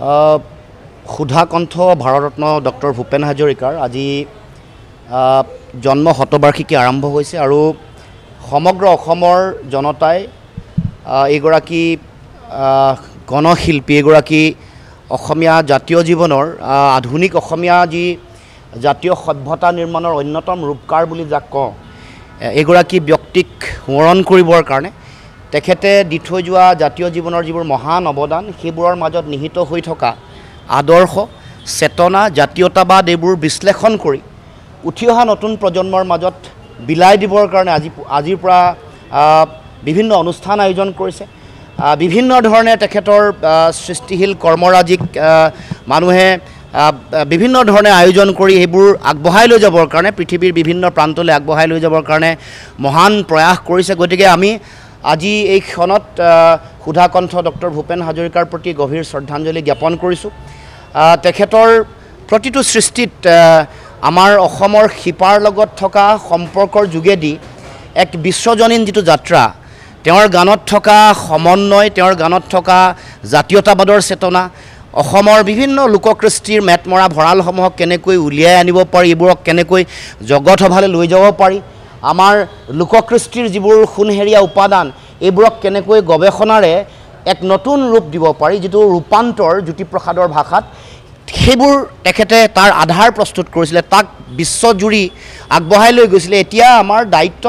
সুধা কণ্ঠ ভাৰতৰত্ন ডক্টৰ ভূপেন হাজৰিকাৰ আজি জন্ম শতবাৰ্ষিকী আৰম্ভ হৈছে আৰু সমগ্ৰ অসমৰ জনতাই এইগৰাকী গণশিল্পী এগৰাকী অসমীয়া জাতীয় জীৱনৰ আধুনিক অসমীয়া যি জাতীয় সভ্যতা নিৰ্মাণৰ অন্যতম ৰূপকাৰ বুলি যাক কওঁ এগৰাকী ব্যক্তিক সোঁৱৰণ কৰিবৰ কাৰণে তেখেতে দি থৈ যোৱা জাতীয় জীৱনৰ যিবোৰ মহান অৱদান সেইবোৰৰ মাজত নিহিত হৈ থকা আদৰ্শ চেতনা জাতীয়তাবাদ এইবোৰ বিশ্লেষণ কৰি উঠি অহা নতুন প্ৰজন্মৰ মাজত বিলাই দিবৰ কাৰণে আজিৰ পৰা বিভিন্ন অনুষ্ঠান আয়োজন কৰিছে বিভিন্ন ধৰণে তেখেতৰ সৃষ্টিশীল কৰ্মৰাজিক মানুহে বিভিন্ন ধৰণে আয়োজন কৰি এইবোৰ আগবঢ়াই লৈ যাবৰ কাৰণে পৃথিৱীৰ বিভিন্ন প্ৰান্তলৈ আগবঢ়াই লৈ যাবৰ কাৰণে মহান প্ৰয়াস কৰিছে গতিকে আমি আজি এই ক্ষণত সুধা কণ্ঠ ডক্টৰ ভূপেন হাজৰিকাৰ প্ৰতি গভীৰ শ্ৰদ্ধাঞ্জলি জ্ঞাপন কৰিছোঁ তেখেতৰ প্ৰতিটো সৃষ্টিত আমাৰ অসমৰ শিপাৰ লগত থকা সম্পৰ্কৰ যোগেদি এক বিশ্বজনীন যিটো যাত্ৰা তেওঁৰ গানত থকা সমন্বয় তেওঁৰ গানত থকা জাতীয়তাবাদৰ চেতনা অসমৰ বিভিন্ন লোককৃষ্টিৰ মেটমৰা ভঁৰালসমূহক কেনেকৈ উলিয়াই আনিব পাৰি এইবোৰক কেনেকৈ জগত সভালৈ লৈ যাব পাৰি আমাৰ লোককৃষ্টিৰ যিবোৰ সোণহেৰীয়া উপাদান এইবোৰক কেনেকৈ গৱেষণাৰে এক নতুন ৰূপ দিব পাৰি যিটো ৰূপান্তৰ জ্যোতিপ্ৰসাদৰ ভাষাত সেইবোৰ তেখেতে তাৰ আধাৰ প্ৰস্তুত কৰিছিলে তাক বিশ্বজুৰি আগবঢ়াই লৈ গৈছিলে এতিয়া আমাৰ দায়িত্ব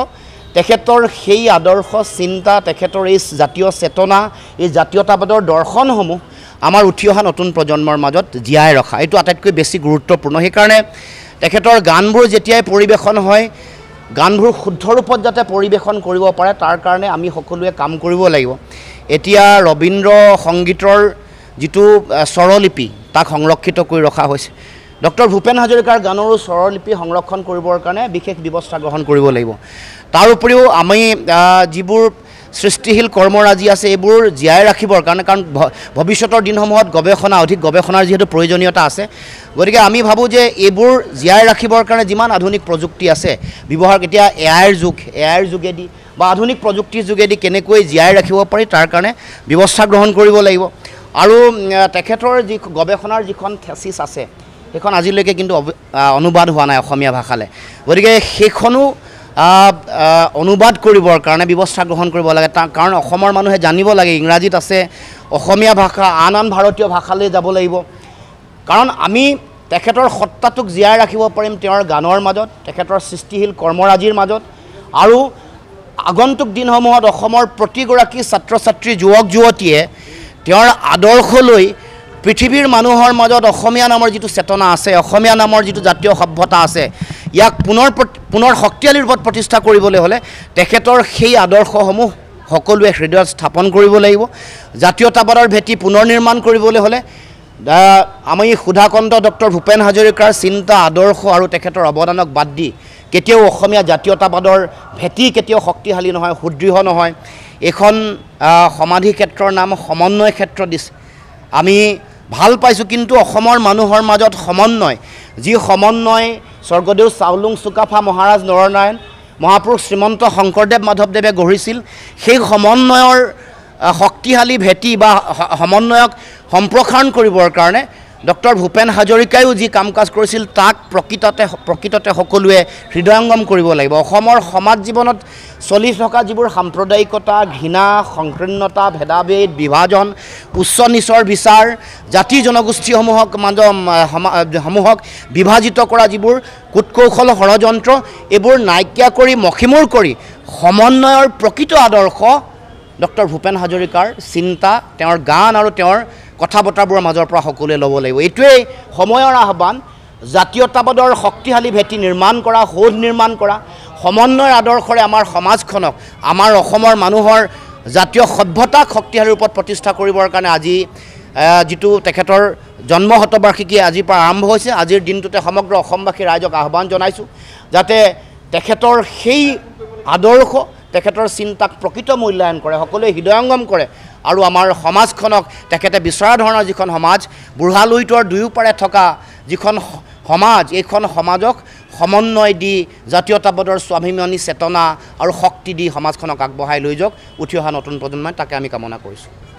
তেখেতৰ সেই আদৰ্শ চিন্তা তেখেতৰ এই জাতীয় চেতনা এই জাতীয়তাবাদৰ দৰ্শনসমূহ আমাৰ উঠি অহা নতুন প্ৰজন্মৰ মাজত জীয়াই ৰখা এইটো আটাইতকৈ বেছি গুৰুত্বপূৰ্ণ সেইকাৰণে তেখেতৰ গানবোৰ যেতিয়াই পৰিৱেশন হয় গানবোৰ শুদ্ধ ৰূপত যাতে পৰিৱেশন কৰিব পাৰে তাৰ কাৰণে আমি সকলোৱে কাম কৰিব লাগিব এতিয়া ৰবীন্দ্ৰ সংগীতৰ যিটো স্বৰলিপি তাক সংৰক্ষিত কৰি ৰখা হৈছে ডক্টৰ ভূপেন হাজৰিকাৰ গানৰো স্বৰলিপি সংৰক্ষণ কৰিবৰ কাৰণে বিশেষ ব্যৱস্থা গ্ৰহণ কৰিব লাগিব তাৰ উপৰিও আমি যিবোৰ সৃষ্টিশীল কৰ্মৰাজি আছে এইবোৰ জীয়াই ৰাখিবৰ কাৰণে কাৰণ ভৱিষ্যতৰ দিনসমূহত অধিক গৱেষণাৰ যিহেতু প্ৰয়োজনীয়তা আছে গতিকে আমি ভাবোঁ যে এইবোৰ জীয়াই ৰাখিবৰ কাৰণে যিমান আধুনিক প্ৰযুক্তি আছে ব্যৱহাৰ এতিয়া এআইৰ যোগেদি বা আধুনিক প্ৰযুক্তিৰ যোগেদি কেনেকৈ জীয়াই ৰাখিব পাৰি তাৰ কাৰণে ব্যৱস্থা গ্ৰহণ কৰিব লাগিব আৰু তেখেতৰ যি গৱেষণাৰ যিখন থেচিছ আছে সেইখন আজিলৈকে কিন্তু অনুবাদ হোৱা নাই অসমীয়া ভাষালৈ গতিকে সেইখনো অনুবাদ কৰিবৰ কাৰণে ব্যৱস্থা গ্ৰহণ কৰিব লাগে কাৰণ অসমৰ মানুহে জানিব লাগে ইংৰাজীত আছে অসমীয়া ভাষা আন ভাৰতীয় ভাষালৈ যাব লাগিব কাৰণ আমি তেখেতৰ সত্তাটোক জীয়াই ৰাখিব পাৰিম তেওঁৰ গানৰ মাজত তেখেতৰ সৃষ্টিশীল কৰ্মৰাজিৰ মাজত আৰু আগন্তুক দিনসমূহত অসমৰ প্ৰতিগৰাকী ছাত্ৰ ছাত্ৰী যুৱক যুৱতীয়ে তেওঁৰ আদৰ্শ লৈ পৃথিৱীৰ মানুহৰ মাজত অসমীয়া নামৰ যিটো চেতনা আছে অসমীয়া নামৰ যিটো জাতীয় সভ্যতা আছে ইয়াক পুনৰ শক্তিশালী ৰূপত প্ৰতিষ্ঠা কৰিবলৈ হ'লে তেখেতৰ সেই আদৰ্শসমূহ সকলোৱে হৃদয়ত স্থাপন কৰিব লাগিব জাতীয়তাবাদৰ ভেটি পুনৰ নিৰ্মাণ কৰিবলৈ হ'লে আমি সুধা কণ্ঠ ডক্টৰ ভূপেন হাজৰিকাৰ চিন্তা আদৰ্শ আৰু তেখেতৰ অৱদানক বাদ দি কেতিয়াও অসমীয়া জাতীয়তাবাদৰ ভেটি কেতিয়াও শক্তিশালী নহয় সুদৃঢ় নহয় এখন সমাধি ক্ষেত্ৰৰ নাম সমন্বয় ক্ষেত্ৰ দিছে আমি ভাল পাইছোঁ কিন্তু অসমৰ মানুহৰ মাজত সমন্বয় যি সমন্বয় স্বৰ্গদেউ চাওলুং চুকাফা মহাৰাজ নৰনাৰায়ণ মহাপুৰুষ শ্ৰীমন্ত শংকৰদেৱ মাধৱদেৱে গঢ়িছিল সেই সমন্বয়ৰ শক্তিশালী ভেটি বা সমন্বয়ক সম্প্ৰসাৰণ কৰিবৰ কাৰণে ডক্টৰ ভূপেন হাজৰিকায়ো যি কাম কাজ কৰিছিল তাক প্ৰকৃততে সকলোৱে হৃদয়ংগম কৰিব লাগিব অসমৰ সমাজ জীৱনত চলি থকা যিবোৰ সাম্প্ৰদায়িকতা ঘৃণা সংকীৰ্ণতা ভেদাভেদ বিভাজন উচ্চ নিচৰ বিচাৰ জাতি জনগোষ্ঠীসমূহক সমূহক বিভাজিত কৰা যিবোৰ কূটকৌশল ষড়যন্ত্ৰ এইবোৰ নাইকিয়া কৰি মষিমূৰ কৰি সমন্বয়ৰ প্ৰকৃত আদৰ্শ ডক্টৰ ভূপেন হাজৰিকাৰ চিন্তা তেওঁৰ গান আৰু তেওঁৰ কথা বতৰাবোৰৰ মাজৰ পৰা সকলোৱে ল'ব লাগিব এইটোৱেই সময়ৰ আহ্বান জাতীয়তাবাদৰ শক্তিশালী ভেটি নিৰ্মাণ কৰা সৌধ নিৰ্মাণ কৰা সমন্বয়ৰ আদৰ্শৰে আমাৰ সমাজখনক আমাৰ অসমৰ মানুহৰ জাতীয় সভ্যতাক শক্তিশালী ৰূপত প্ৰতিষ্ঠা কৰিবৰ কাৰণে আজি যিটো তেখেতৰ জন্ম শতবাৰ্ষিকী আজিৰ পৰা আৰম্ভ হৈছে আজিৰ দিনটোতে সমগ্ৰ অসমবাসী ৰাইজক আহ্বান জনাইছোঁ যাতে তেখেতৰ সেই আদৰ্শ তেখেতৰ চিন্তাক প্ৰকৃত মূল্যায়ন কৰে সকলোৱে হৃদয়ংগম কৰে আৰু আমাৰ সমাজখনক তেখেতে বিচৰা ধৰণৰ যিখন সমাজ বুঢ়া লুইতৰ দুয়োপাৰে থকা যিখন সমাজ এইখন সমাজক সমন্বয় দি জাতীয়তাবাদৰ স্বাভিমানী চেতনা আৰু শক্তি দি সমাজখনক আগবঢ়াই লৈ যাওক উঠি অহা নতুন প্ৰজন্মই তাকে আমি কামনা কৰিছোঁ।